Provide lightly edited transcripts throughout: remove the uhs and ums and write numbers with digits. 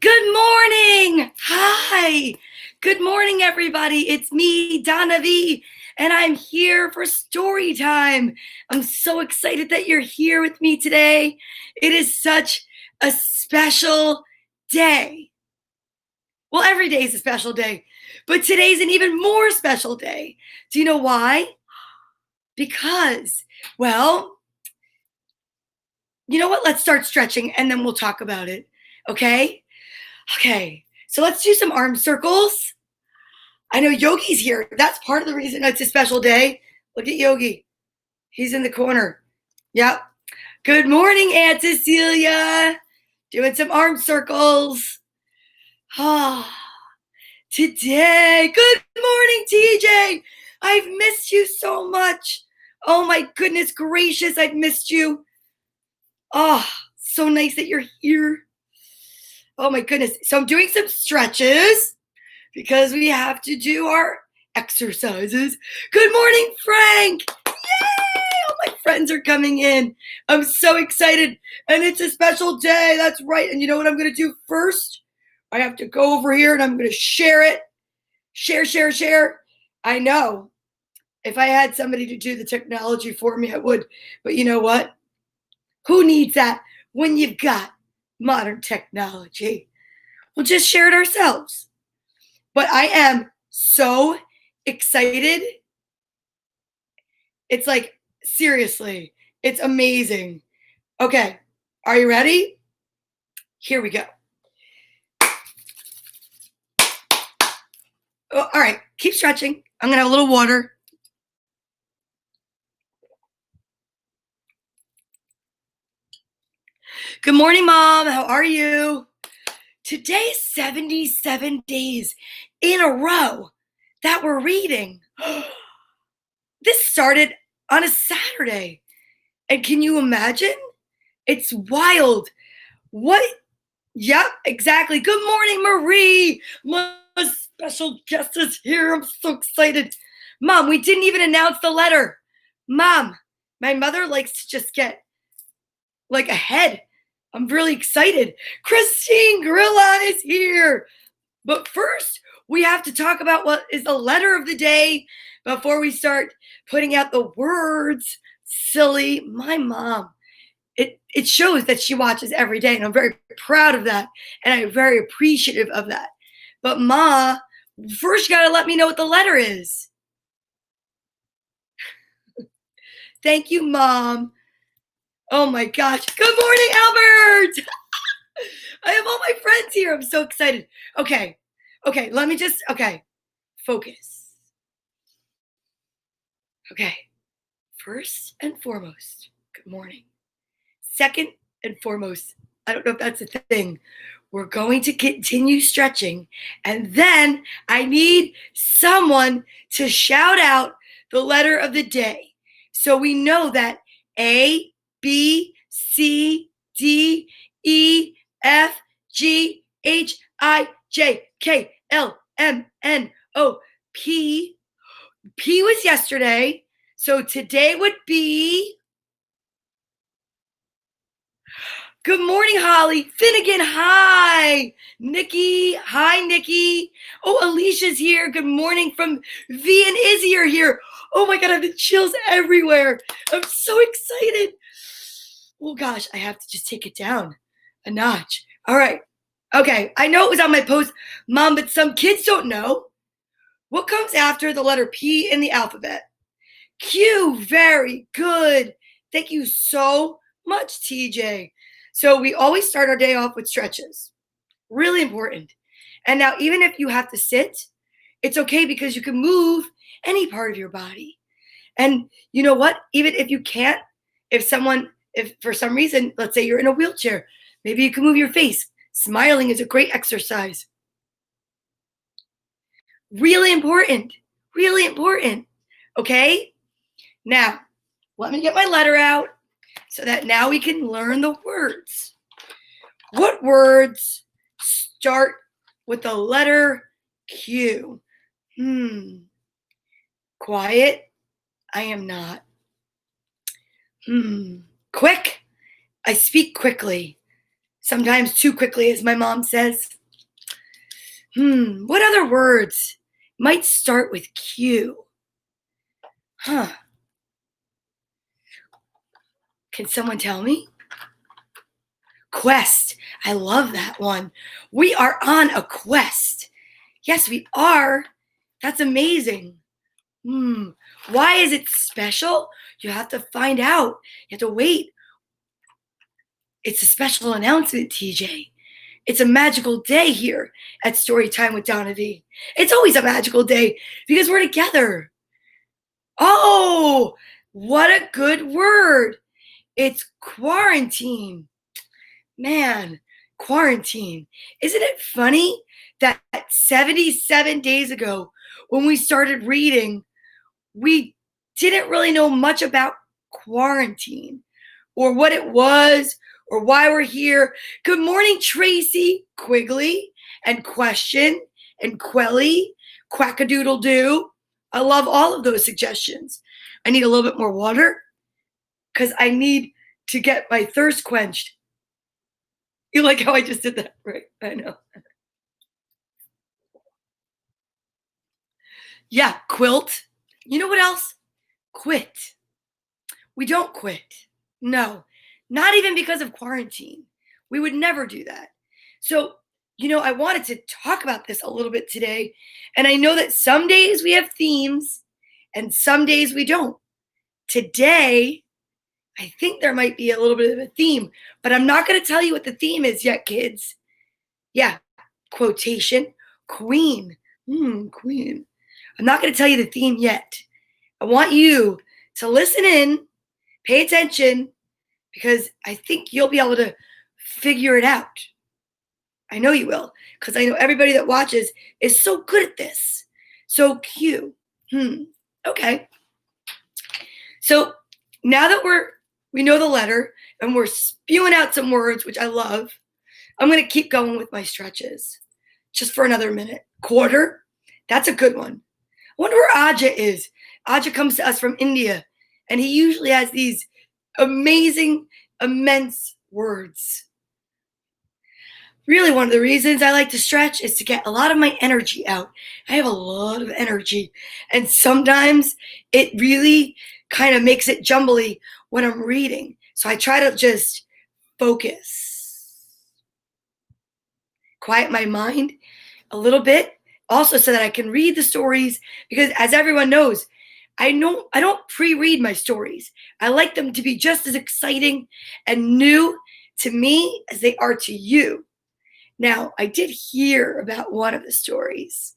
Good morning. Hi. Good morning, everybody. It's me, Donna Vee, and I'm here for story time. I'm so excited that you're here with me today. It is such a special day. Well, every day is a special day, but today's an even more special day. Do you know why? Because, well, you know what? Let's start stretching and then we'll talk about it. Okay? Okay, so let's do some arm circles. I know Yogi's here. That's part of the reason it's a special day. Look at Yogi. He's in the corner. Yep. Good morning, Aunt Cecilia. Doing some arm circles. Ah, today. Good morning, TJ. I've missed you so much. Oh my goodness gracious, I've missed you. Oh, so nice that you're here. Oh my goodness. So I'm doing some stretches because we have to do our exercises. Good morning, Frank. Yay! All my friends are coming in. I'm so excited. And it's a special day. That's right. And you know what I'm going to do first? I have to go over here and I'm going to share it. Share. I know. If I had somebody to do the technology for me, I would. But you know what? Who needs that when you've got modern technology? We'll just share it ourselves. But I am so excited. It's like, seriously, it's amazing. Okay, are you ready? Here we go. Oh, all right, keep stretching. I'm gonna have a little water. Good morning, Mom. How are you? Today's 77 days in a row that we're reading. This started on a Saturday. And can you imagine? It's wild. What? Yep, exactly. Good morning, Marie. My special guest is here. I'm so excited. Mom, we didn't even announce the letter. Mom, my mother likes to just get like ahead. I'm really excited. Christine Grillon is here. But first, we have to talk about what is the letter of the day before we start putting out the words. Silly, my mom. It shows that she watches every day, and I'm very proud of that, and I'm very appreciative of that. But Ma, first you gotta let me know what the letter is. Thank you, Mom. Oh my gosh. Good morning, Albert. I have all my friends here. I'm so excited. Okay, let me just, focus. Okay, first and foremost, good morning. Second and foremost, I don't know if that's a thing. We're going to continue stretching. And then I need someone to shout out the letter of the day. So we know that A, B, C, D, E, F, G, H, I, J, K, L, M, N, O, P. P was yesterday. So today would be. Good morning, Holly. Finnegan, hi. Nikki, hi, Nikki. Oh, Alicia's here. Good morning from V and Izzy are here. Oh my God, I have the chills everywhere. I'm so excited. Oh gosh, I have to just take it down a notch. All right. Okay, I know it was on my post, Mom, but some kids don't know. What comes after the letter P in the alphabet? Q, very good. Thank you so much, TJ. So we always start our day off with stretches. Really important. And now, even if you have to sit, it's okay because you can move any part of your body. And you know what? Even if you can't, if for some reason, let's say you're in a wheelchair, maybe you can move your face. Smiling is a great exercise. Really important. Really important. Okay? Now, let me get my letter out so that now we can learn the words. What words start with the letter Q? Quiet? I am not. Quick? I speak quickly. sometimes too quickly, as my mom says. What other words might start with Q? Huh. Can someone tell me? Quest. I love that one. We are on a quest. Yes, we are. That's amazing. Why is it special? You have to find out. You have to wait. It's a special announcement, TJ. It's a magical day here at Storytime with Donna Vee. It's always a magical day because we're together. Oh, what a good word. It's quarantine. Man, quarantine. Isn't it funny that 77 days ago, when we started reading, we didn't really know much about quarantine or what it was or why we're here. Good morning, Tracy, Quigley, and Question, and Quelly, Quackadoodle-doo. I love all of those suggestions. I need a little bit more water because I need to get my thirst quenched. You like how I just did that, right? I know. Yeah, quilt. You know what else? Quit. We don't quit. No, not even because of quarantine. We would never do that. So, I wanted to talk about this a little bit today. And I know that some days we have themes and some days we don't. Today, I think there might be a little bit of a theme, but I'm not going to tell you what the theme is yet, kids. Yeah, quotation, queen. Queen. I'm not going to tell you the theme yet. I want you to listen in, pay attention, because I think you'll be able to figure it out. I know you will, because I know everybody that watches is so good at this. So cute. Okay. So now that we know the letter and we're spewing out some words, which I love, I'm going to keep going with my stretches just for another minute. Quarter. That's a good one. I wonder where Aja is. Aja comes to us from India, and he usually has these amazing, immense words. Really, one of the reasons I like to stretch is to get a lot of my energy out. I have a lot of energy, and sometimes it really kind of makes it jumbly when I'm reading. So I try to just focus, quiet my mind a little bit, also so that I can read the stories, because as everyone knows, I don't pre-read my stories. I like them to be just as exciting and new to me as they are to you. Now, I did hear about one of the stories,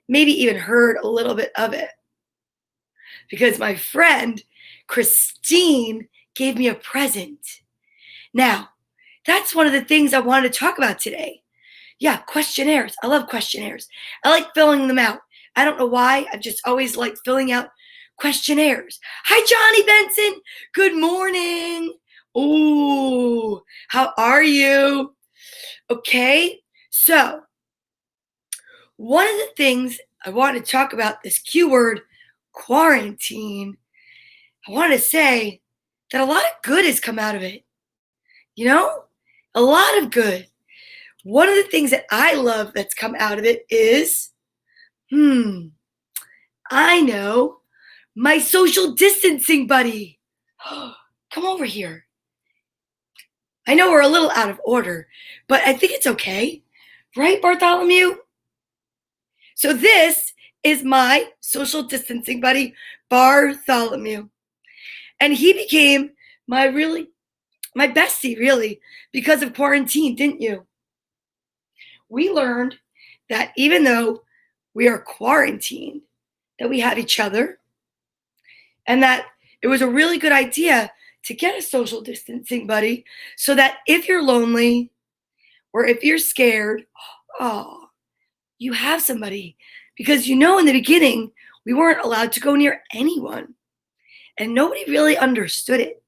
maybe even heard a little bit of it, because my friend Christine gave me a present. Now, that's one of the things I wanted to talk about today. Yeah, questionnaires. I love questionnaires. I like filling them out. I don't know why. I've just always liked filling out questionnaires. Hi, Johnny Benson. Good morning. Ooh, how are you? Okay, so one of the things I want to talk about, this Q word, quarantine, I want to say that a lot of good has come out of it. A lot of good. One of the things that I love that's come out of it is, I know, my social distancing buddy. Come over here. I know we're a little out of order, but I think it's okay. Right, Bartholomew? So this is my social distancing buddy, Bartholomew. And he became my bestie, really, because of quarantine, didn't you? We learned that even though we are quarantined, that we have each other, and that it was a really good idea to get a social distancing buddy so that if you're lonely or if you're scared, you have somebody. Because in the beginning, we weren't allowed to go near anyone, and nobody really understood it.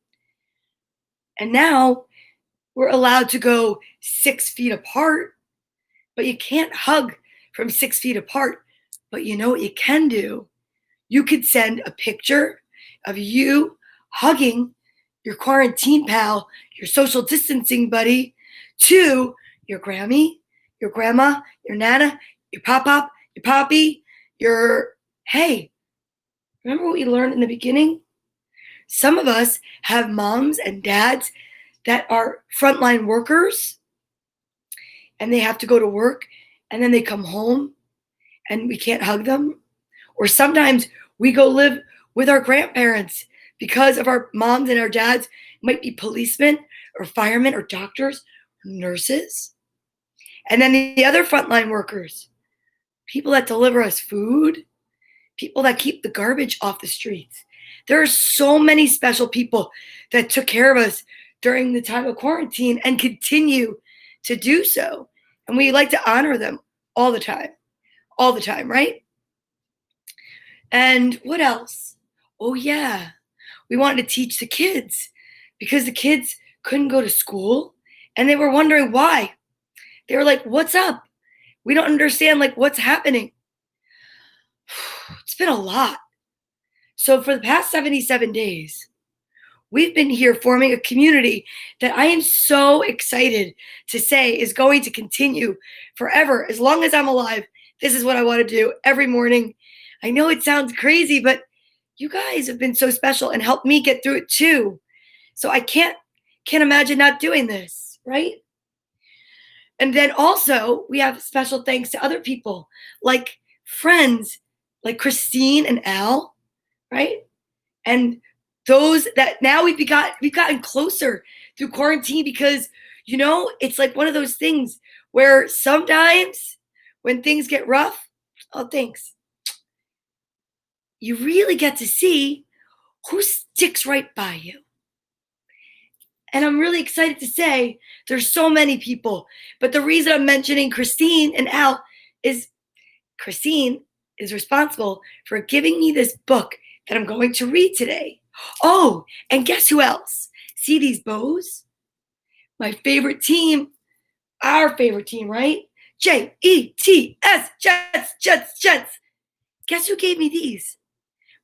And now we're allowed to go 6 feet apart, but you can't hug from 6 feet apart. But you know what you can do? You could send a picture of you hugging your quarantine pal, your social distancing buddy, to your Grammy, your grandma, your nana, your pop-pop, your poppy, hey, remember what we learned in the beginning? Some of us have moms and dads that are frontline workers and they have to go to work and then they come home and we can't hug them. Or sometimes we go live with our grandparents because of our moms and our dads might be policemen or firemen or doctors or nurses. And then the other frontline workers, people that deliver us food, people that keep the garbage off the streets. There are so many special people that took care of us during the time of quarantine and continue to do so. And we like to honor them all the time, right? And what else? Oh, yeah. We wanted to teach the kids because the kids couldn't go to school and they were wondering why. They were like, what's up? We don't understand, like, what's happening. It's been a lot. So for the past 77 days, we've been here forming a community that I am so excited to say is going to continue forever. As long as I'm alive, this is what I want to do every morning. I know it sounds crazy, but you guys have been so special and helped me get through it too. So I can't imagine not doing this, right? And then also we have special thanks to other people, like friends, like Christine and Al, right? And those that now we've gotten closer through quarantine because, it's like one of those things where sometimes when things get rough, oh, thanks, you really get to see who sticks right by you. And I'm really excited to say there's so many people. But the reason I'm mentioning Christine and Al is Christine is responsible for giving me this book that I'm going to read today. Oh, and guess who else? See these bows? My favorite team, our favorite team, right? Jets, Jets. Guess who gave me these?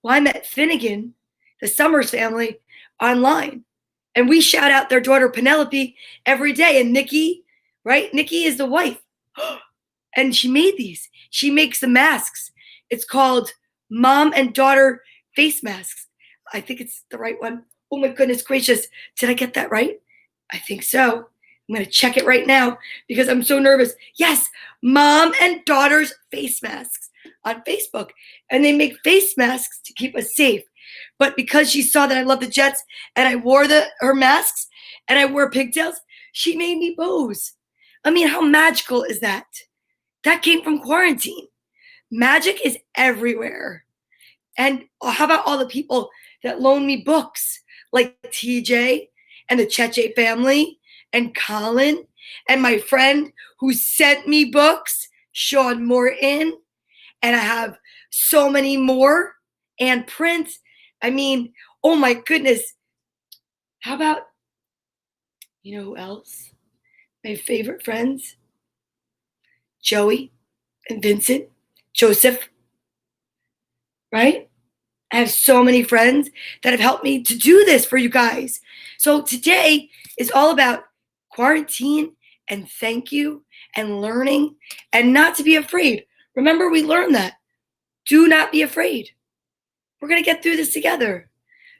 Well, I met Finnegan, the Summers family, online. And we shout out their daughter Penelope every day. And Nikki, right? Nikki is the wife. And she made these. She makes the masks. It's called Mom and Daughter Face Masks. I think it's the right one. Oh my goodness gracious. Did I get that right? I think so. I'm going to check it right now because I'm so nervous. Yes, Mom and Daughter's Face Masks on Facebook. And they make face masks to keep us safe. But because she saw that I love the Jets and I wore her masks and I wore pigtails, she made me bows. I mean, how magical is that? That came from quarantine. Magic is everywhere. And how about all the people that loan me books like TJ and the Cheche family and Colin and my friend who sent me books, Sean Morton, and I have so many more, and Prince. I mean, oh my goodness. How about, who else? My favorite friends, Joey and Vincent, Joseph, right? I have so many friends that have helped me to do this for you guys. So today is all about quarantine and thank you and learning and not to be afraid. Remember, we learned that. Do not be afraid. We're going to get through this together.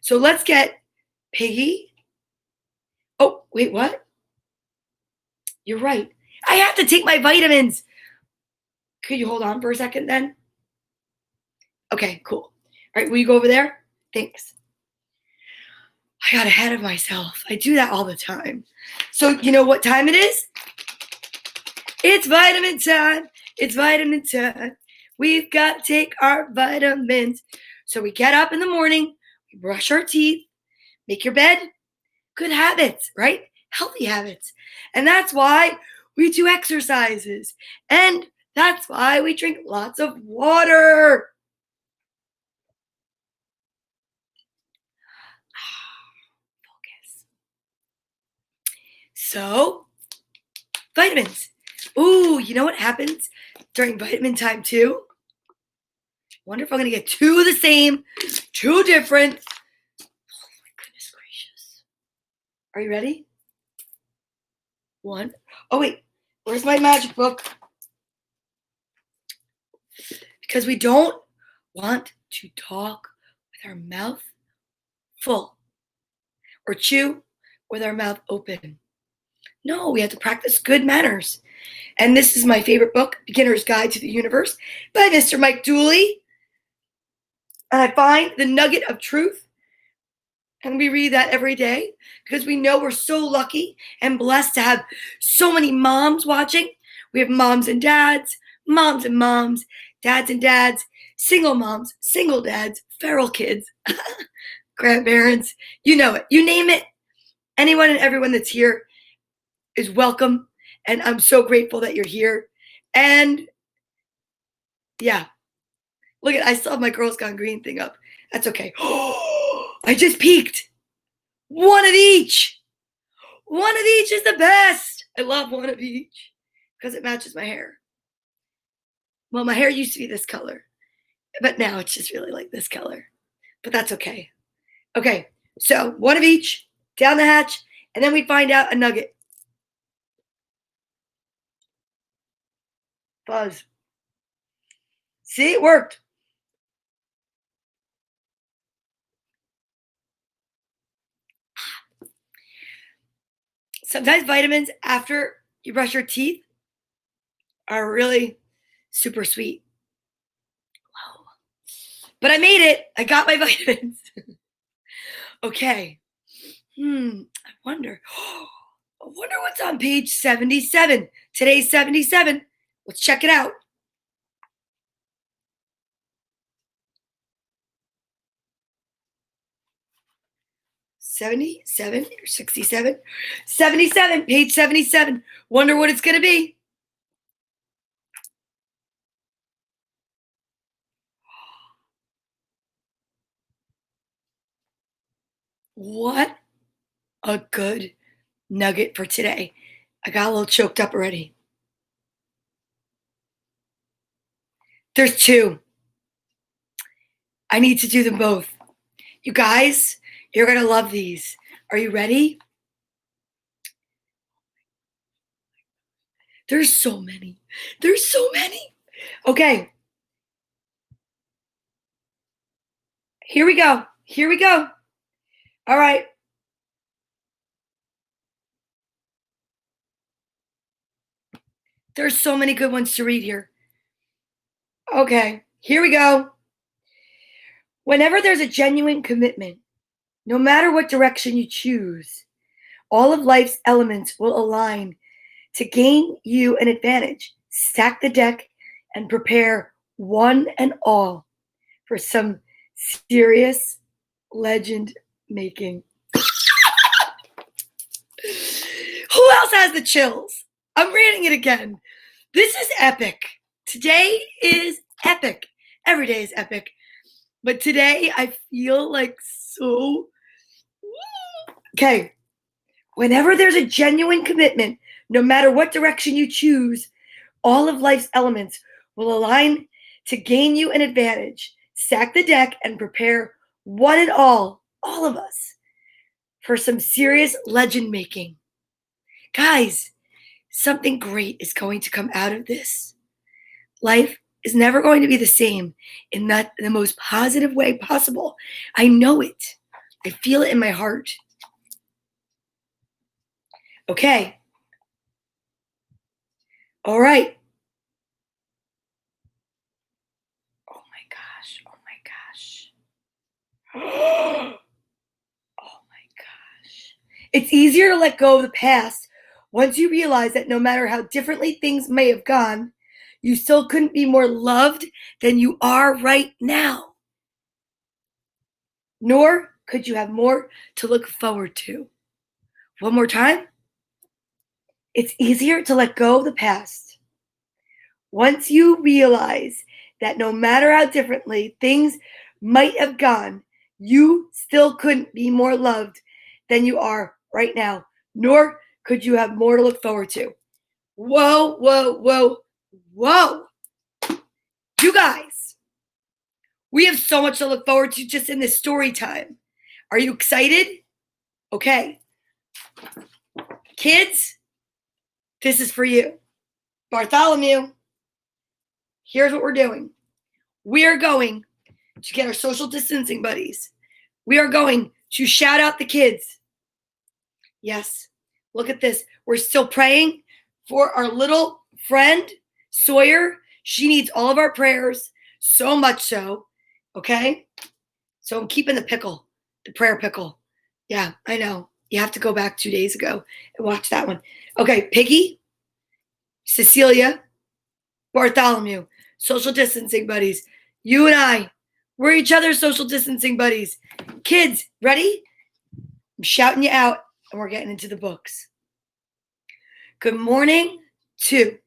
So let's get Piggy. Oh, wait, what? You're right. I have to take my vitamins. Could you hold on for a second then? Okay, cool. All right, will you go over there? Thanks. I got ahead of myself. I do that all the time. So you know what time it is? It's vitamin time. It's vitamin time. We've got to take our vitamins. So we get up in the morning, we brush our teeth, make your bed. Good habits, right? Healthy habits. And that's why we do exercises. And that's why we drink lots of water. Focus. So, vitamins. Ooh, you know what happens during vitamin time too? Wonder if I'm going to get two the same, two different. Oh my goodness gracious. Are you ready? One. Oh, wait. Where's my magic book? Because we don't want to talk with our mouth full or chew with our mouth open. No, we have to practice good manners. And this is my favorite book, Beginner's Guide to the Universe by Mr. Mike Dooley. And I find the nugget of truth. And we read that every day because we know we're so lucky and blessed to have so many moms watching. We have moms and dads, moms and moms, dads and dads, single moms, single dads, feral kids, grandparents. You know it. You name it. Anyone and everyone that's here is welcome. And I'm so grateful that you're here. And yeah, look at, I still have my Girls Gone Green thing up. That's okay. I just peeked. One of each. One of each is the best. I love one of each because it matches my hair. Well, my hair used to be this color, but now it's just really like this color. But that's okay. Okay, so one of each, down the hatch, and then we find out a nugget. Buzz. See, it worked. Sometimes vitamins after you brush your teeth are really super sweet. Wow. But I made it. I got my vitamins. Okay. I wonder what's on page 77. Today's 77. Let's check it out. 77 or 67? 77, page 77. Wonder what it's going to be. What a good nugget for today. I got a little choked up already. There's two. I need to do them both. You guys, you're going to love these. Are you ready? There's so many. There's so many. Okay. Here we go. Here we go. All right. There's so many good ones to read here. Okay. Here we go. Whenever there's a genuine commitment, no matter what direction you choose, all of life's elements will align to gain you an advantage. Stack the deck and prepare one and all for some serious legend making. Who else has the chills? I'm reading it again. This is epic. Today is epic. Every day is epic. But today I feel like so. Okay. Whenever there's a genuine commitment, no matter what direction you choose, all of life's elements will align to gain you an advantage. Stack the deck and prepare one and all of us, for some serious legend making. Guys, something great is going to come out of this. Life is never going to be the same in the most positive way possible. I know it. I feel it in my heart. Okay. All right. Oh my gosh. Oh my gosh. Oh my gosh. It's easier to let go of the past once you realize that no matter how differently things may have gone, you still couldn't be more loved than you are right now. Nor could you have more to look forward to. One more time. It's easier to let go of the past once you realize that no matter how differently things might have gone, you still couldn't be more loved than you are right now, nor could you have more to look forward to. Whoa, whoa, whoa, whoa. You guys, we have so much to look forward to just in this story time. Are you excited? Okay. Kids, this is for you. Bartholomew, here's what we're doing. We are going to get our social distancing buddies. We are going to shout out the kids. Yes, look at this. We're still praying for our little friend, Sawyer. She needs all of our prayers, so much so, okay? So I'm keeping the prayer pickle. Yeah, I know. You have to go back 2 days ago and watch that one. Okay, Piggy, Cecilia, Bartholomew, social distancing buddies. You and I, we're each other's social distancing buddies. Kids, ready? I'm shouting you out, and we're getting into the books. Good morning to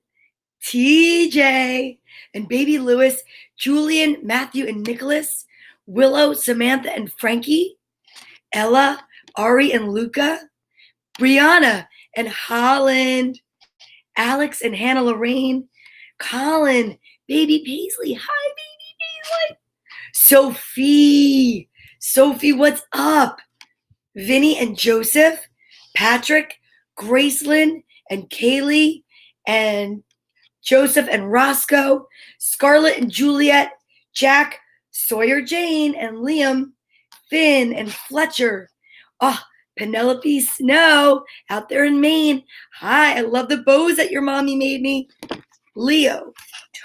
TJ and baby Lewis, Julian, Matthew, and Nicholas, Willow, Samantha, and Frankie, Ella, Ari, and Luca, Brianna, and Holland, Alex, and Hannah Lorraine, Colin, baby Paisley. Hi, baby Paisley. Sophie, what's up? Vinny and Joseph, Patrick, Gracelyn, and Kaylee, and Joseph and Roscoe, Scarlett and Juliet, Jack, Sawyer Jane, and Liam, Finn, and Fletcher. Oh, Penelope Snow out there in Maine. Hi, I love the bows that your mommy made me. Leo,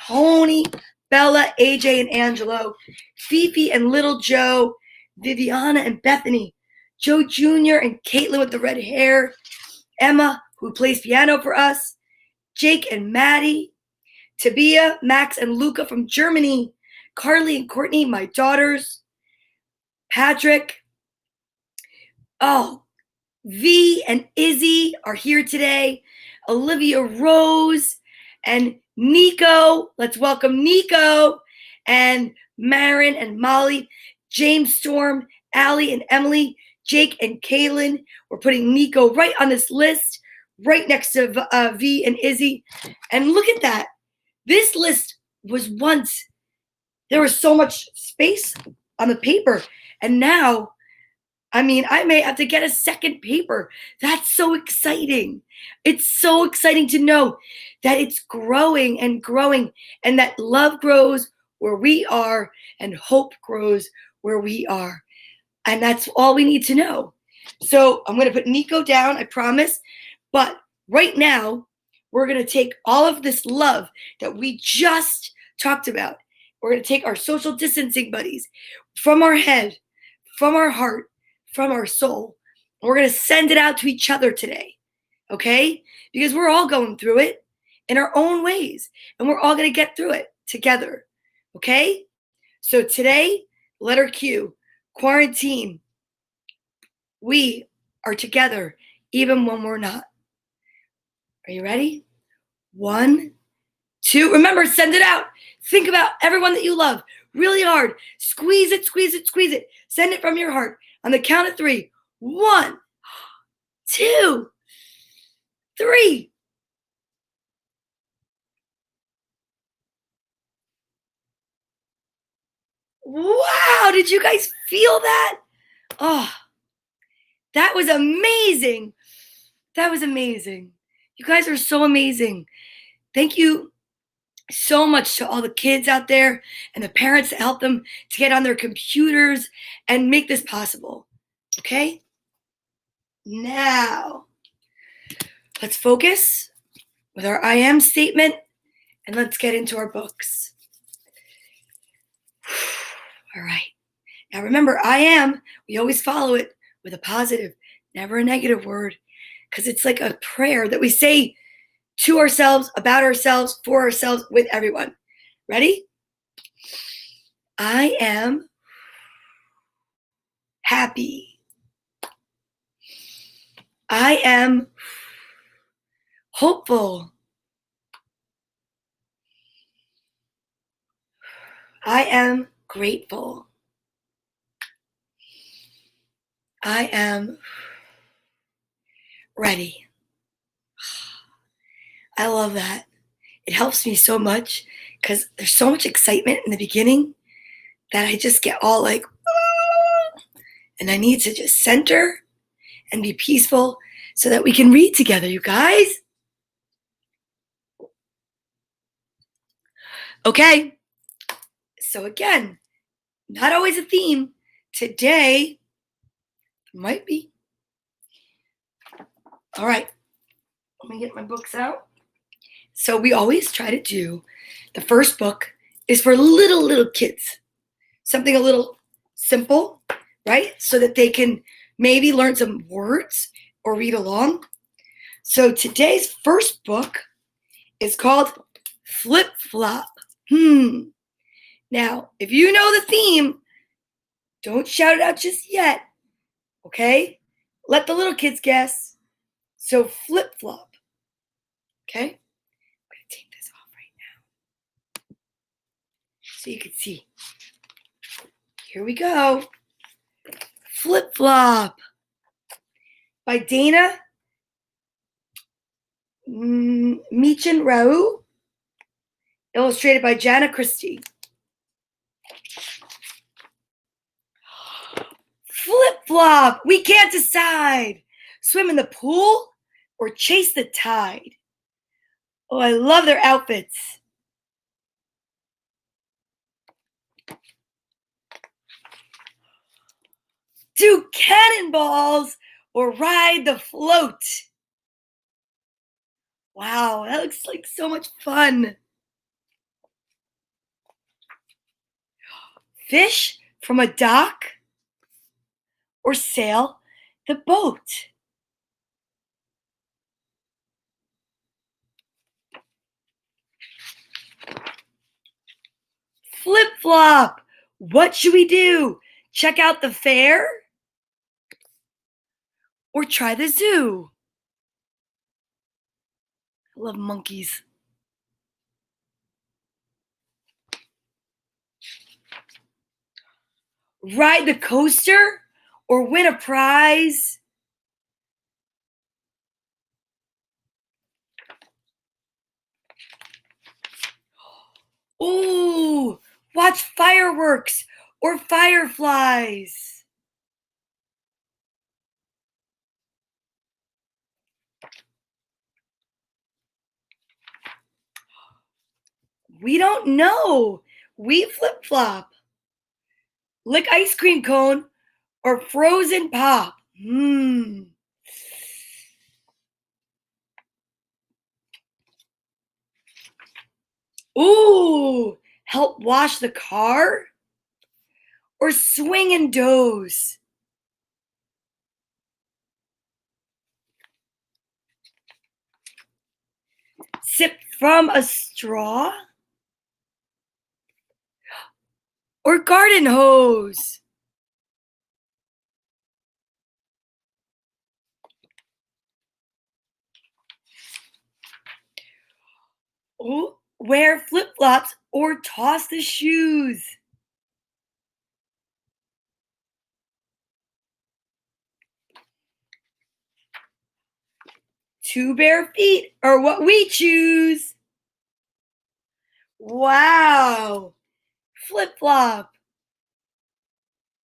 Tony, Bella, AJ, and Angelo, Fifi and little Joe, Viviana and Bethany, Joe Jr. and Caitlin with the red hair, Emma, who plays piano for us, Jake and Maddie, Tabia, Max, and Luca from Germany, Carly and Courtney, my daughters, Patrick. Oh, V and Izzy are here today, Olivia Rose, and Nico. Let's welcome Nico, and Marin and Molly, James Storm, Allie and Emily, Jake and Kaylin. We're putting Nico right on this list, right next to V and Izzy. And look at that. This list was once, there was so much space on the paper. And now, I may have to get a second paper. That's so exciting. It's so exciting to know that it's growing and growing, and that love grows where we are and hope grows where we are. And that's all we need to know. So I'm going to put Nico down, I promise. But right now, we're going to take all of this love that we just talked about. We're going to take our social distancing buddies from our head, from our heart, from our soul. And we're going to send it out to each other today. Okay? Because we're all going through it in our own ways. And we're all going to get through it together. Okay? So today, letter Q, quarantine. We are together even when we're not. Are you ready? 1, 2. Remember, send it out. Think about everyone that you love really hard. Squeeze it, squeeze it, squeeze it. Send it from your heart. On the count of 3. 1, 2, 3. Wow, did you guys feel that? Oh, that was amazing. That was amazing. You guys are so amazing. Thank you so much to all the kids out there and the parents that help them to get on their computers and make this possible. Okay? Now, let's focus with our I am statement and let's get into our books. All right. Now remember, I am, we always follow it with a positive, never a negative word, because it's like a prayer that we say to ourselves, about ourselves, for ourselves, with everyone. Ready? I am happy. I am hopeful. I am grateful. I am ready. I love that. It helps me so much because there's so much excitement in the beginning that I just get all and I need to just center and be peaceful. so that we can read together, you guys. Okay, so again, not always a theme. Today might be. All right, let me get my books out. So we always try to do, the first book is for little kids. Something a little simple, right? So that they can maybe learn some words or read along. So today's first book is called Flip Flop. Now, if you know the theme, don't shout it out just yet, okay? Let the little kids guess. So flip flop, okay? I'm gonna take this off right now so you can see. Here we go. Flip Flop by Dana Meechan Rao, illustrated by Jana Christie. Flip Flop, we can't decide. Swim in the pool or chase the tide. Oh, I love their outfits. Do cannonballs or ride the float. Wow, that looks like so much fun. Fish from a dock or sail the boat. Flip Flop, what should we do? Check out the fair or try the zoo? I love monkeys. Ride the coaster or win a prize? Ooh, watch fireworks or fireflies. We don't know. We flip flop. Lick ice cream cone or frozen pop. Ooh, help wash the car or swing and doze. Sip from a straw or garden hose. Ooh, wear flip-flops or toss the shoes. Two bare feet are what we choose. Wow, flip-flop.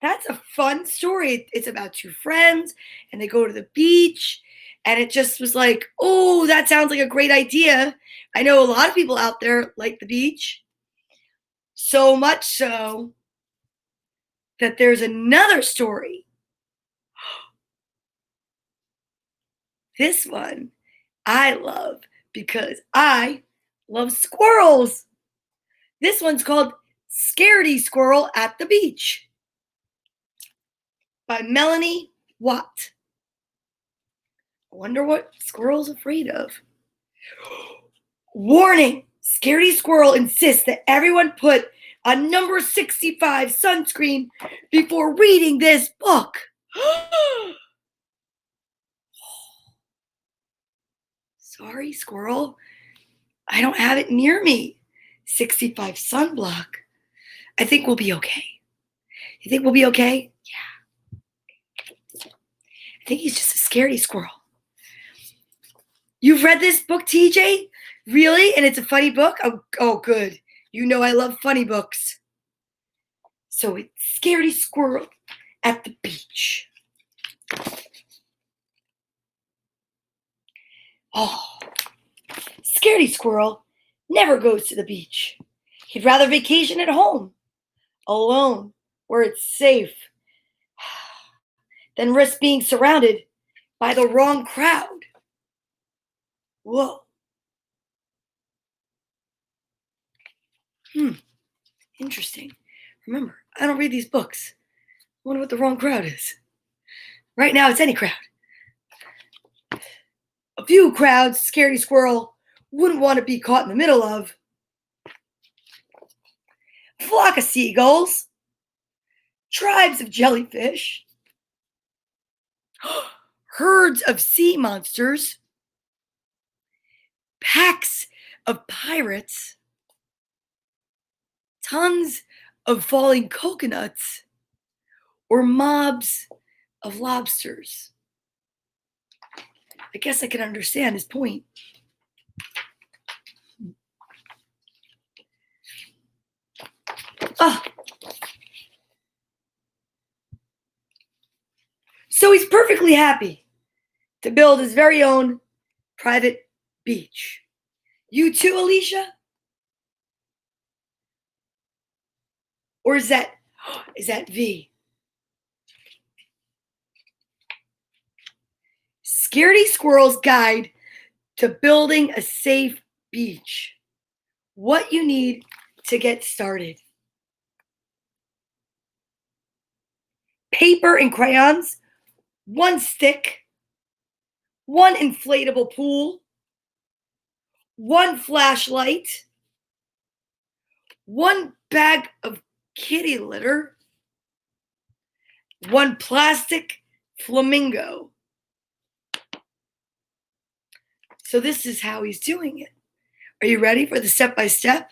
That's a fun story. It's about two friends and they go to the beach and it just was like, oh, that sounds like a great idea. I know a lot of people out there like the beach. So much so that there's another story. This one I love because I love squirrels. This one's called Scaredy Squirrel at the Beach by Melanie Watt. I wonder what squirrel's afraid of. Warning! Scaredy Squirrel insists that everyone put a number 65 sunscreen before reading this book. Sorry, Squirrel. I don't have it near me. 65 sunblock. I think we'll be okay. You think we'll be okay? Yeah. I think he's just a scaredy squirrel. You've read this book, TJ? Really? And it's a funny book? Oh, good. You know I love funny books. So it's Scaredy Squirrel at the Beach. Oh, Scaredy Squirrel never goes to the beach. He'd rather vacation at home, alone, where it's safe, than risk being surrounded by the wrong crowd. Whoa. Interesting. Remember, I don't read these books. I wonder what the wrong crowd is. Right now, it's any crowd. A few crowds Scaredy Squirrel wouldn't want to be caught in the middle of. A flock of seagulls, tribes of jellyfish, herds of sea monsters, packs of pirates, tons of falling coconuts, or mobs of lobsters. I guess I can understand his point. Ah. So he's perfectly happy to build his very own private beach. You too, Alicia? Or is that V? Scaredy Squirrel's Guide to Building a Safe Beach. What you need to get started. Paper and crayons, one stick, one inflatable pool, one flashlight, one bag of kitty litter, one plastic flamingo. So this is how he's doing it. Are you ready for the step-by-step?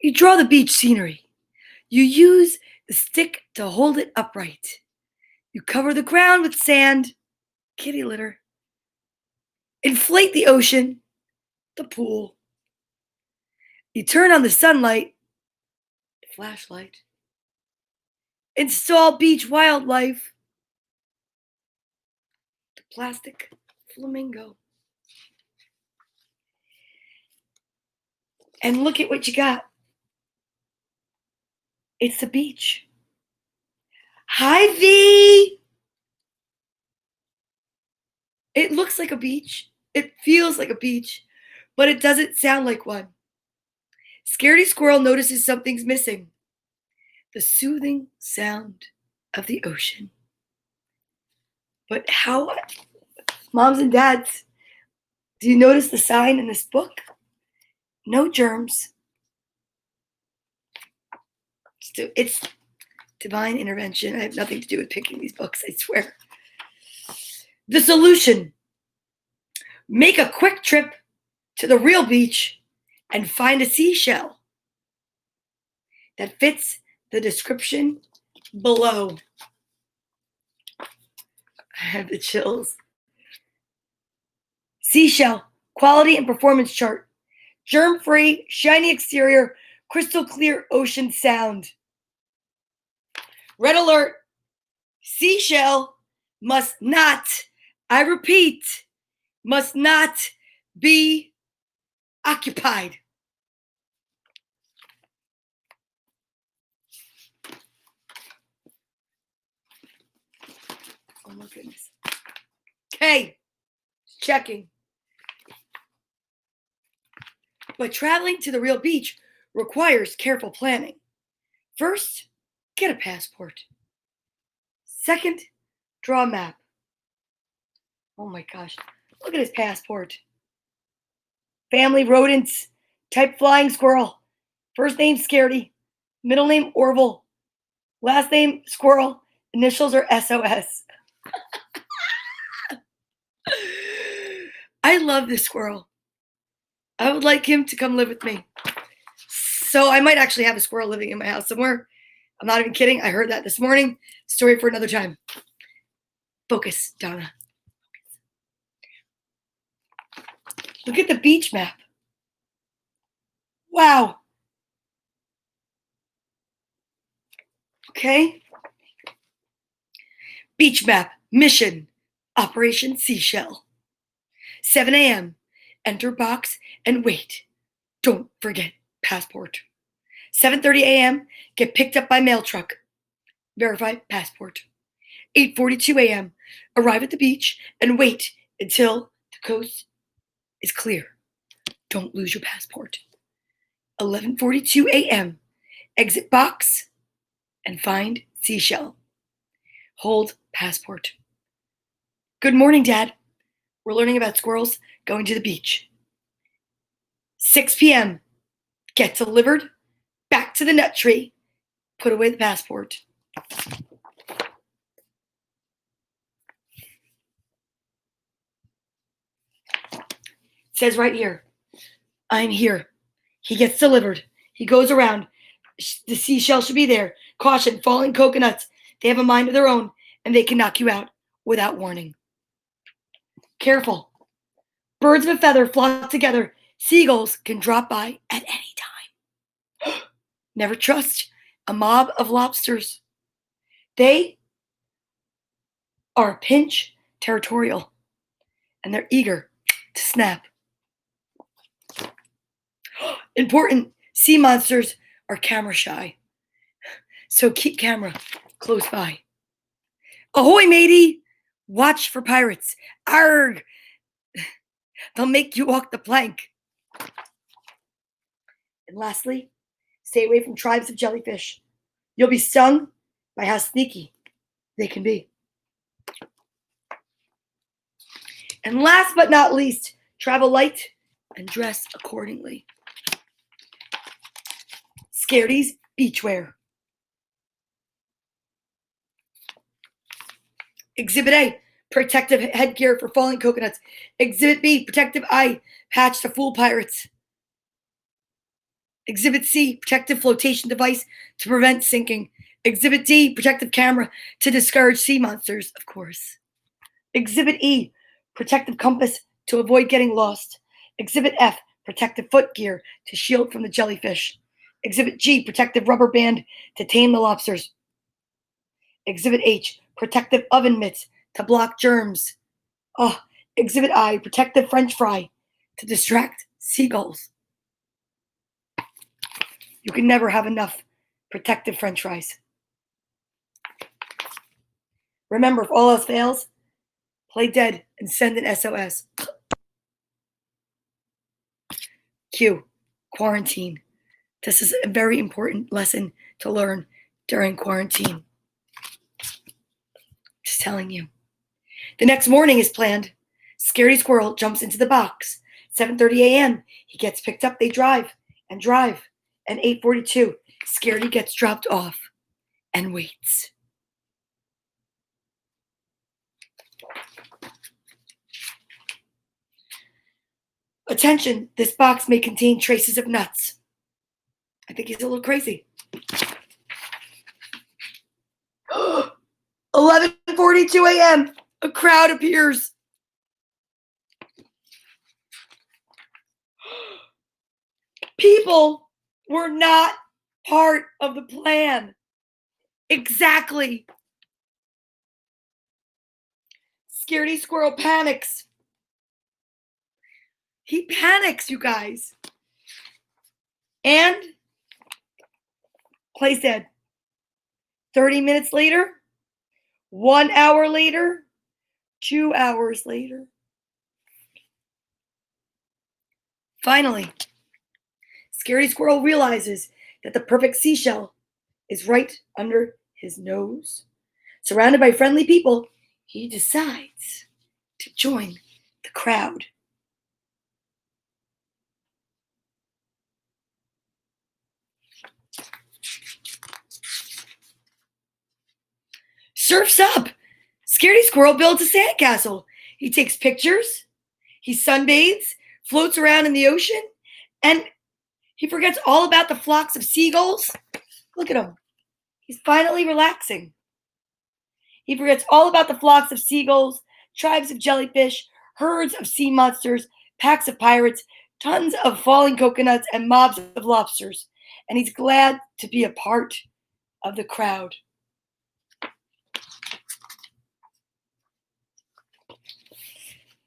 You draw the beach scenery. You use the stick to hold it upright. You cover the ground with sand, kitty litter. Inflate the ocean, the pool. You turn on the sunlight, flashlight. Install beach wildlife, the plastic flamingo. And look at what you got. It's the beach. Hi, V. It looks like a beach. It feels like a beach, but it doesn't sound like one. Scaredy Squirrel notices something's missing. The soothing sound of the ocean. But how, moms and dads, do you notice the sign in this book? No germs. It's divine intervention. I have nothing to do with picking these books, I swear. The solution. Make a quick trip to the real beach and find a seashell that fits the description below. I have the chills. Seashell, quality and performance chart. Germ-free, shiny exterior, crystal clear ocean sound. Red alert. Seashell must not, I repeat, must not be occupied. Oh my goodness. Okay, checking. But traveling to the real beach requires careful planning. First, get a passport. Second, draw a map. Oh my gosh, look at his passport. Family rodents, type flying squirrel. First name Scaredy, middle name Orville, last name Squirrel, initials are SOS. I love this squirrel. I would like him to come live with me. So I might actually have a squirrel living in my house somewhere. I'm not even kidding. I heard that this morning. Story for another time. Focus, Donna. Look at the beach map. Wow. Okay. Beach map, mission, Operation Seashell. 7 a.m., enter box and wait. Don't forget passport. 7:30 a.m., get picked up by mail truck. Verify passport. 8:42 a.m., arrive at the beach and wait until the coast is clear. Don't lose your passport. 11:42 a.m., exit box and find seashell. Hold passport. Good morning, Dad. We're learning about squirrels going to the beach. 6 p.m., get delivered, back to the nut tree, put away the passport. It says right here, I'm here. He gets delivered. He goes around. The seashell should be there. Caution, falling coconuts. They have a mind of their own, and they can knock you out without warning. Careful. Birds of a feather flock together. Seagulls can drop by at any time. Never trust a mob of lobsters. They are pinch territorial, and they're eager to snap. Important, sea monsters are camera shy, so keep camera close by. Ahoy, matey! Watch for pirates. Arg! They'll make you walk the plank. And lastly, stay away from tribes of jellyfish. You'll be stung by how sneaky they can be. And last but not least, travel light and dress accordingly. Scaredy's beachwear. Exhibit A, protective headgear for falling coconuts. Exhibit B, protective eye patch to fool pirates. Exhibit C, protective flotation device to prevent sinking. Exhibit D, protective camera to discourage sea monsters, of course. Exhibit E, protective compass to avoid getting lost. Exhibit F, protective foot gear to shield from the jellyfish. Exhibit G, protective rubber band to tame the lobsters. Exhibit H, protective oven mitts to block germs. Oh, Exhibit I, protective French fry to distract seagulls. You can never have enough protective French fries. Remember, if all else fails, play dead and send an SOS. Q, quarantine. This is a very important lesson to learn during quarantine. Just telling you. The next morning is planned. Scaredy Squirrel jumps into the box. 7:30 a.m. He gets picked up. They drive. And 8:42, Scaredy gets dropped off and waits. Attention, this box may contain traces of nuts. I think he's a little crazy. 11:42 a.m. A crowd appears. People were not part of the plan. Exactly. Scaredy Squirrel panics. He panics, you guys. And plays dead. 30 minutes later, 1 hour later, 2 hours later. Finally, Scaredy Squirrel realizes that the perfect seashell is right under his nose. Surrounded by friendly people, he decides to join the crowd. Surf's up! Scaredy Squirrel builds a sandcastle. He takes pictures, he sunbathes, floats around in the ocean, and he forgets all about the flocks of seagulls. Look at him. He's finally relaxing. He forgets all about the flocks of seagulls, tribes of jellyfish, herds of sea monsters, packs of pirates, tons of falling coconuts, and mobs of lobsters. And he's glad to be a part of the crowd.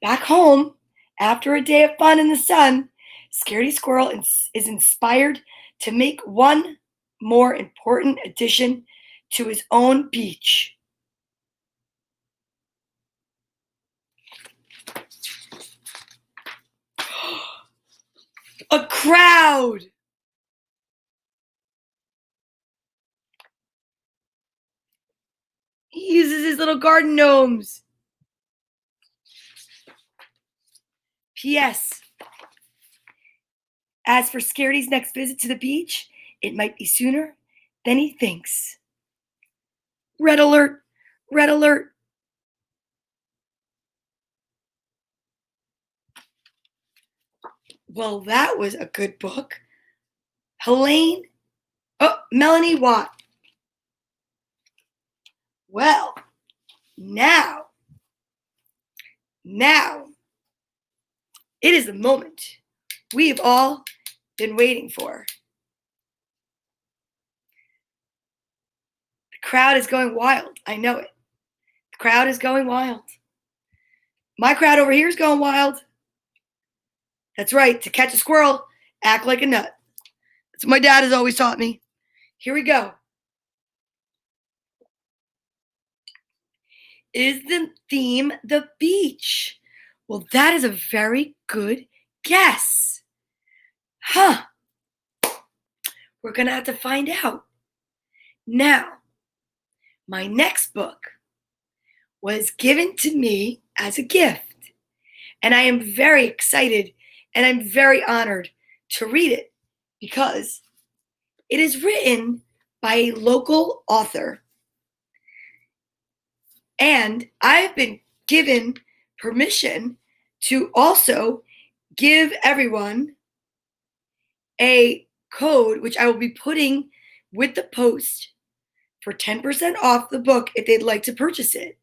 Back home After a day of fun in the sun, Scaredy Squirrel is inspired to make one more important addition to his own beach. A crowd! He uses his little garden gnomes. P.S. As for Scaredy's next visit to the beach, it might be sooner than he thinks. Red alert! Red alert! Well, that was a good book. Melanie Watt. Well, now, it is the moment we've all been waiting for. The crowd is going wild. I know it. The crowd is going wild. My crowd over here is going wild. That's right. To catch a squirrel, act like a nut. That's what my dad has always taught me. Here we go. Is the theme the beach? Well, that is a very good guess. Huh. We're going to have to find out. Now, my next book was given to me as a gift, and I am very excited and I'm very honored to read it because it is written by a local author, and I've been given permission to also give everyone a code, which I will be putting with the post for 10% off the book if they'd like to purchase it.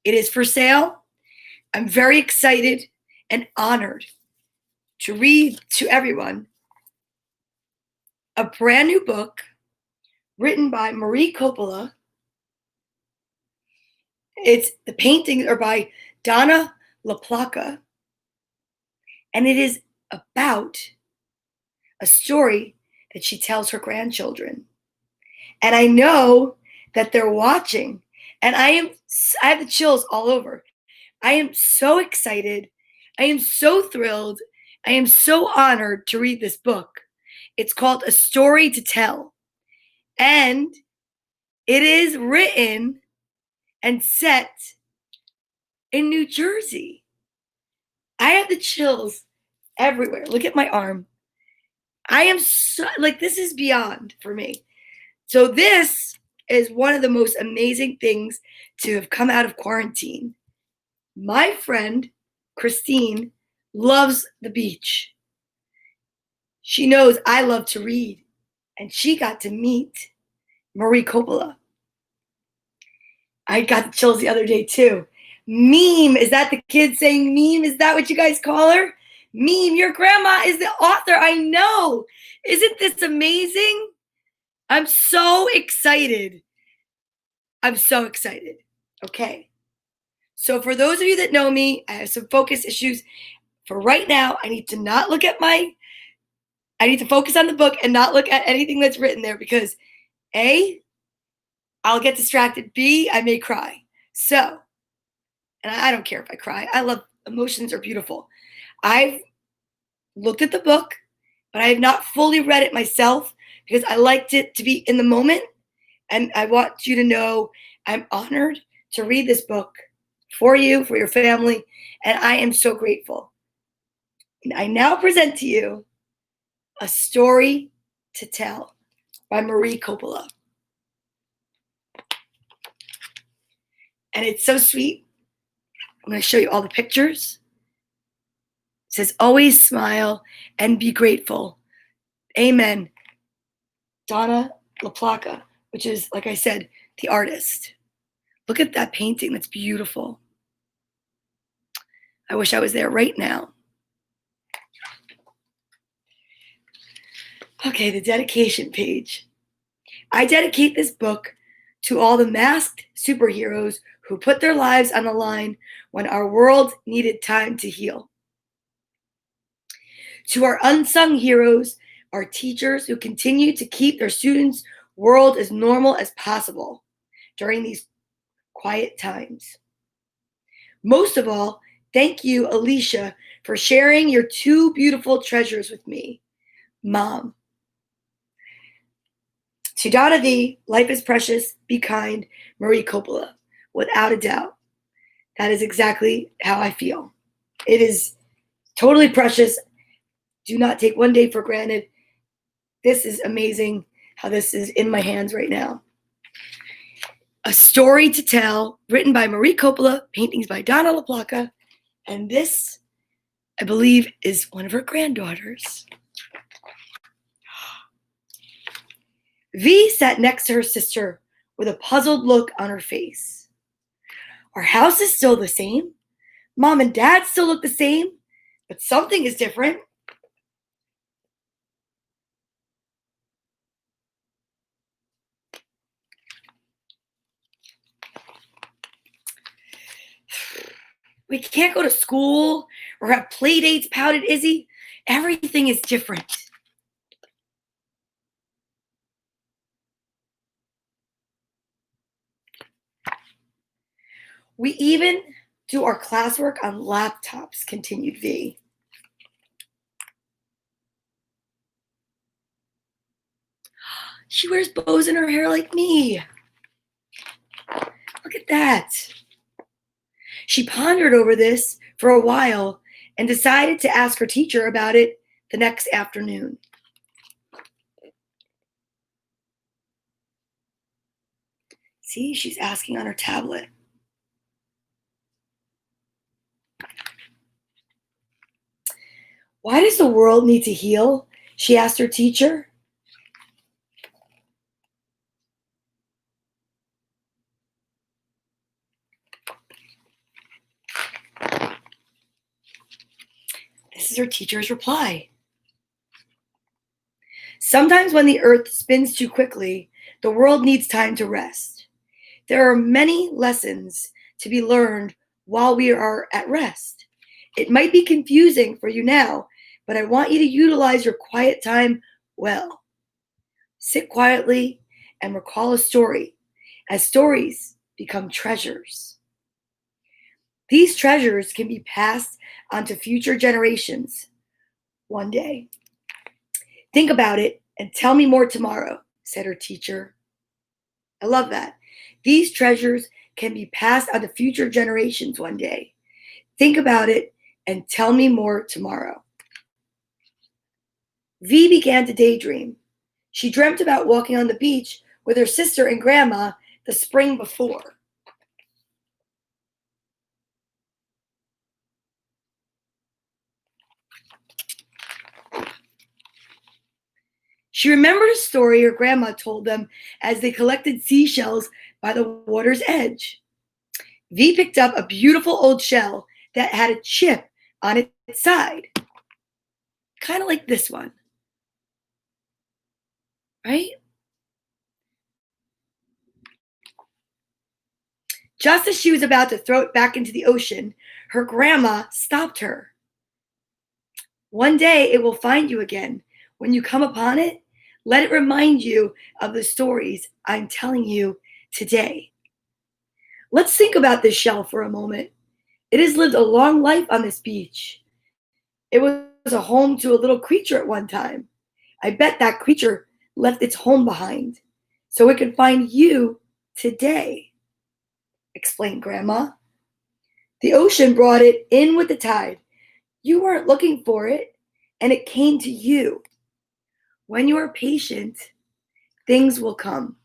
It is for sale. I'm very excited and honored to read to everyone a brand new book written by Marie Copolla. The paintings are by Donna Vee, and it is about a story that she tells her grandchildren. And I know that they're watching, and I have the chills all over. I am so excited. I am so thrilled. I am so honored to read this book. It's called A Story to Tell, and it is written and set in New Jersey. I have the chills everywhere. Look at my arm. I am so, this is beyond for me. So this is one of the most amazing things to have come out of quarantine. My friend, Christine, loves the beach. She knows I love to read, and she got to meet Marie Copolla. I got the chills the other day too. Meme, is that the kid saying meme? Is that what you guys call her? Meme, your grandma is the author. I know. Isn't this amazing? I'm so excited. I'm so excited. Okay. So for those of you that know me, I have some focus issues. For right now, I need to focus on the book and not look at anything that's written there because A, I'll get distracted. B, I may cry. So, and I don't care if I cry. I love emotions are beautiful. I've looked at the book, but I have not fully read it myself because I liked it to be in the moment. And I want you to know I'm honored to read this book for you, for your family, and I am so grateful. And I now present to you A Story to Tell by Marie Copolla. And it's so sweet. I'm going to show you all the pictures. It says, always smile and be grateful. Amen. Donna Vee, which is, like I said, the artist. Look at that painting. That's beautiful. I wish I was there right now. Okay, the dedication page. I dedicate this book to all the masked superheroes who put their lives on the line when our world needed time to heal. To our unsung heroes, our teachers who continue to keep their students' world as normal as possible during these quiet times. Most of all, thank you, Alicia, for sharing your two beautiful treasures with me. Mom. To Donna Vee, life is precious, be kind, Marie Copolla. Without a doubt, that is exactly how I feel. It is totally precious. Do not take one day for granted. This is amazing how this is in my hands right now. A Story to Tell, written by Marie Copolla, paintings by Donna Vee, and this, I believe, is one of her granddaughters. Vee sat next to her sister with a puzzled look on her face. Our house is still the same. Mom and Dad still look the same, but something is different. We can't go to school or have play dates, pouted Izzy. Everything is different. We even do our classwork on laptops, continued Vee. She wears bows in her hair like me. Look at that. She pondered over this for a while and decided to ask her teacher about it the next afternoon. See, she's asking on her tablet. Why does the world need to heal? She asked her teacher. This is her teacher's reply. Sometimes when the earth spins too quickly, the world needs time to rest. There are many lessons to be learned while we are at rest. It might be confusing for you now, but I want you to utilize your quiet time well. Sit quietly and recall a story, as stories become treasures. These treasures can be passed on to future generations one day. Think about it and tell me more tomorrow, said her teacher. I love that. These treasures can be passed on to future generations one day. Think about it and tell me more tomorrow. Vee began to daydream. She dreamt about walking on the beach with her sister and grandma the spring before. She remembered a story her grandma told them as they collected seashells by the water's edge. Vee picked up a beautiful old shell that had a chip on its side, kind of like this one, right? Just as she was about to throw it back into the ocean, her grandma stopped her. One day it will find you again. When you come upon it, let it remind you of the stories I'm telling you today. Let's think about this shell for a moment. It has lived a long life on this beach. It was a home to a little creature at one time. I bet that creature left its home behind so it could find you today, explained Grandma. The ocean brought it in with the tide. You weren't looking for it, and it came to you. When you are patient, things will come.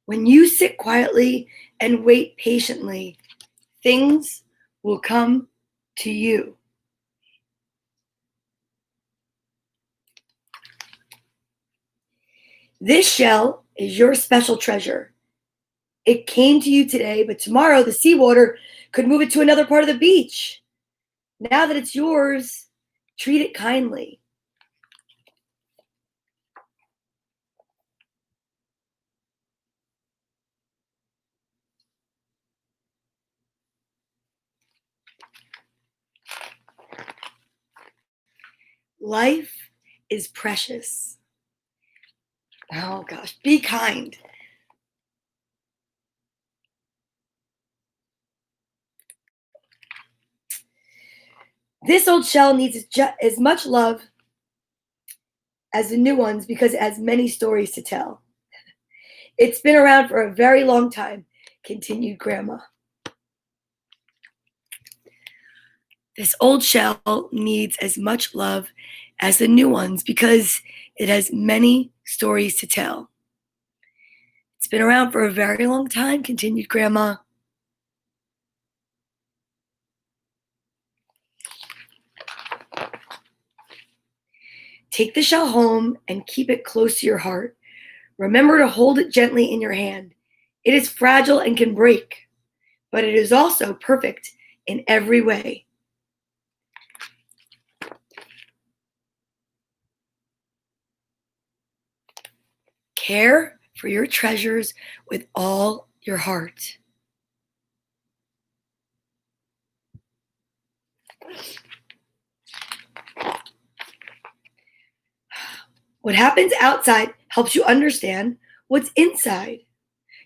When you sit quietly and wait patiently, things will come to you. This shell is your special treasure. It came to you today, but tomorrow the seawater could move it to another part of the beach. Now that it's yours, treat it kindly. Life is precious. Oh gosh, be kind. This old shell needs as much love as the new ones because it has many stories to tell. It's been around for a very long time, continued Grandma. This old shell needs as much love as the new ones because it has many stories to tell. It's been around for a very long time, continued Grandma. Take the shell home and keep it close to your heart. Remember to hold it gently in your hand. It is fragile and can break, but it is also perfect in every way. Care for your treasures with all your heart. What happens outside helps you understand what's inside.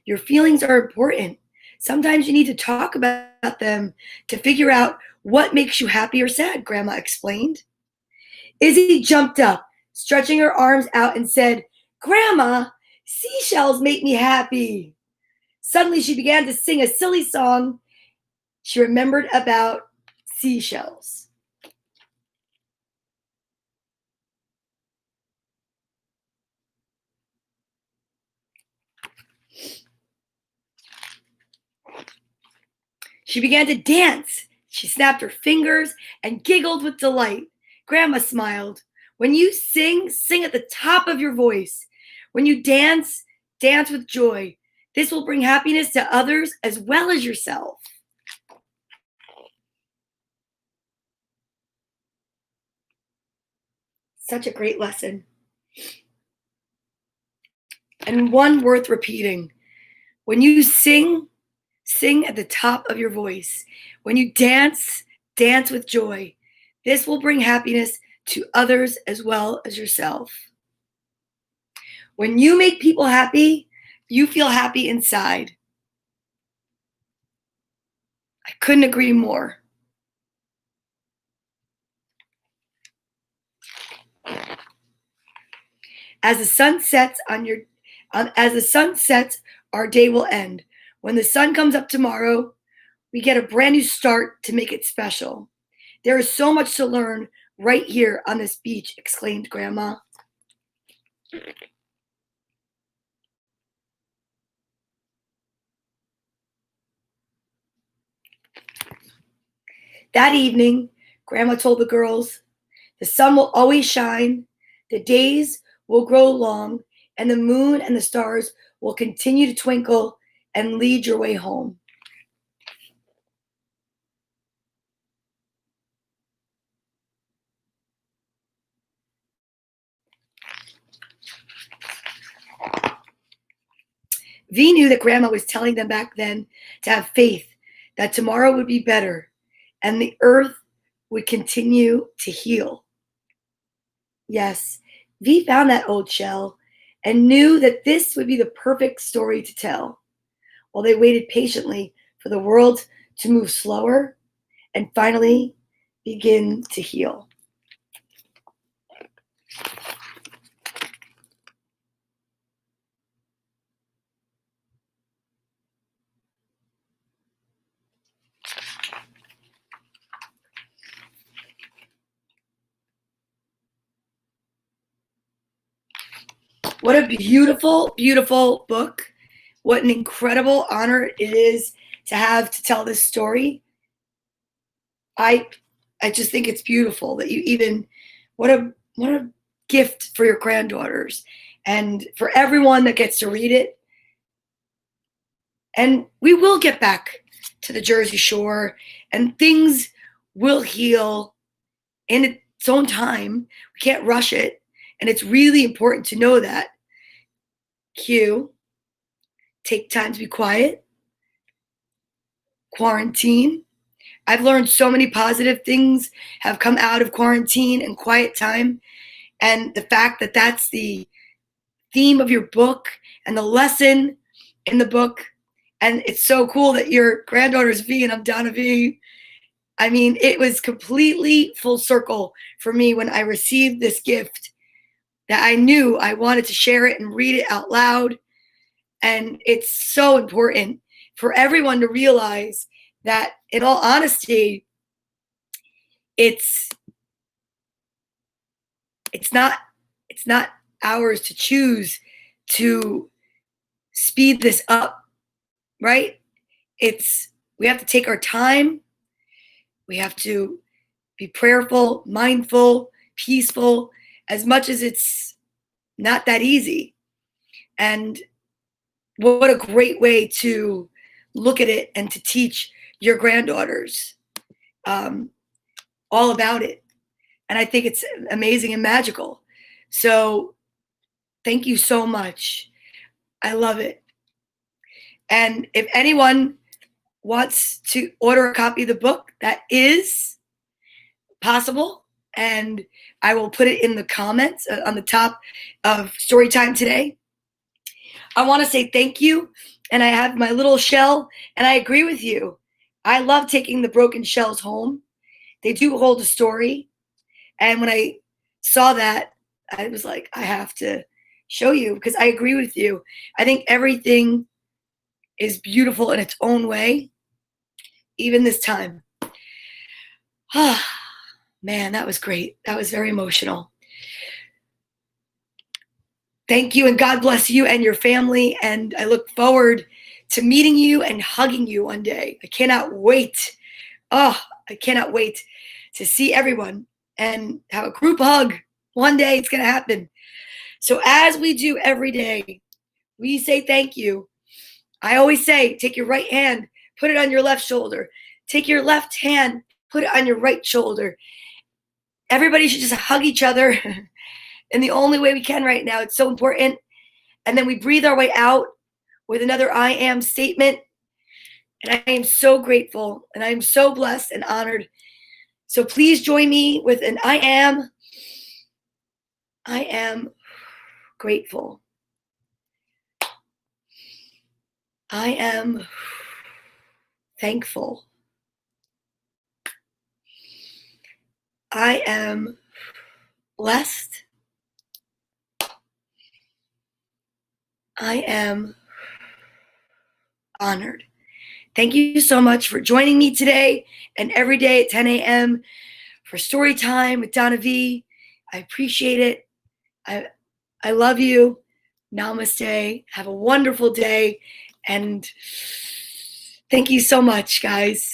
Your feelings are important. Sometimes you need to talk about them to figure out what makes you happy or sad, Grandma explained. Izzy jumped up, stretching her arms out, and said, Grandma, seashells make me happy. Suddenly she began to sing a silly song she remembered about seashells. She began to dance. She snapped her fingers and giggled with delight. Grandma smiled. When you sing, sing at the top of your voice. When you dance, dance with joy. This will bring happiness to others as well as yourself. Such a great lesson. And one worth repeating. When you sing, sing at the top of your voice. When you dance, dance with joy. This will bring happiness to others as well as yourself. When you make people happy, you feel happy inside. I couldn't agree more. As the sun sets as the sun sets, our day will end. When the sun comes up tomorrow, we get a brand new start to make it special. There is so much to learn right here on this beach, exclaimed Grandma. That evening, Grandma told the girls, the sun will always shine, the days will grow long, and the moon and the stars will continue to twinkle and lead your way home. Vee knew that Grandma was telling them back then to have faith that tomorrow would be better and the earth would continue to heal. Yes, Vee found that old shell and knew that this would be the perfect story to tell. While they waited patiently for the world to move slower and finally begin to heal. What a beautiful, beautiful book. What an incredible honor it is to have to tell this story. I just think it's beautiful that you even what a gift for your granddaughters and for everyone that gets to read it. And we will get back to the Jersey Shore and things will heal in its own time. We can't rush it. And it's really important to know that. Q, take time to be quiet. Quarantine. I've learned so many positive things have come out of quarantine and quiet time. And the fact that that's the theme of your book and the lesson in the book. And it's so cool that your granddaughter's V and I'm Donna Vee. I mean, it was completely full circle for me when I received this gift that I knew I wanted to share it and read it out loud. And it's so important for everyone to realize that, in all honesty, it's not ours to choose to speed this up, right? We have to take our time. We have to be prayerful, mindful, peaceful, as much as it's not that easy. And what a great way to look at it and to teach your granddaughters all about it. And I think it's amazing and magical. So thank you so much. I love it. And if anyone wants to order a copy of the book, that is possible. And I will put it in the comments on the top of Storytime today. I want to say thank you. And I have my little shell, and I agree with you. I love taking the broken shells home. They do hold a story. And when I saw that, I was like, I have to show you, because I agree with you. I think everything is beautiful in its own way, even this time. Ah, man, that was great. That was very emotional. Thank you, and God bless you and your family. And I look forward to meeting you and hugging you one day. I cannot wait. Oh, I cannot wait to see everyone and have a group hug. One day it's going to happen. So as we do every day, we say thank you. I always say, take your right hand, put it on your left shoulder. Take your left hand, put it on your right shoulder. Everybody should just hug each other in the only way we can right now. It's so important. And then we breathe our way out with another I am statement. And I am so grateful, and I am so blessed and honored. So please join me with an I am grateful. I am thankful. I am blessed. I am honored. Thank you so much for joining me today and every day at 10 a.m. for Story Time with Donna Vee. I appreciate it. I love you. Namaste. Have a wonderful day. And thank you so much, guys.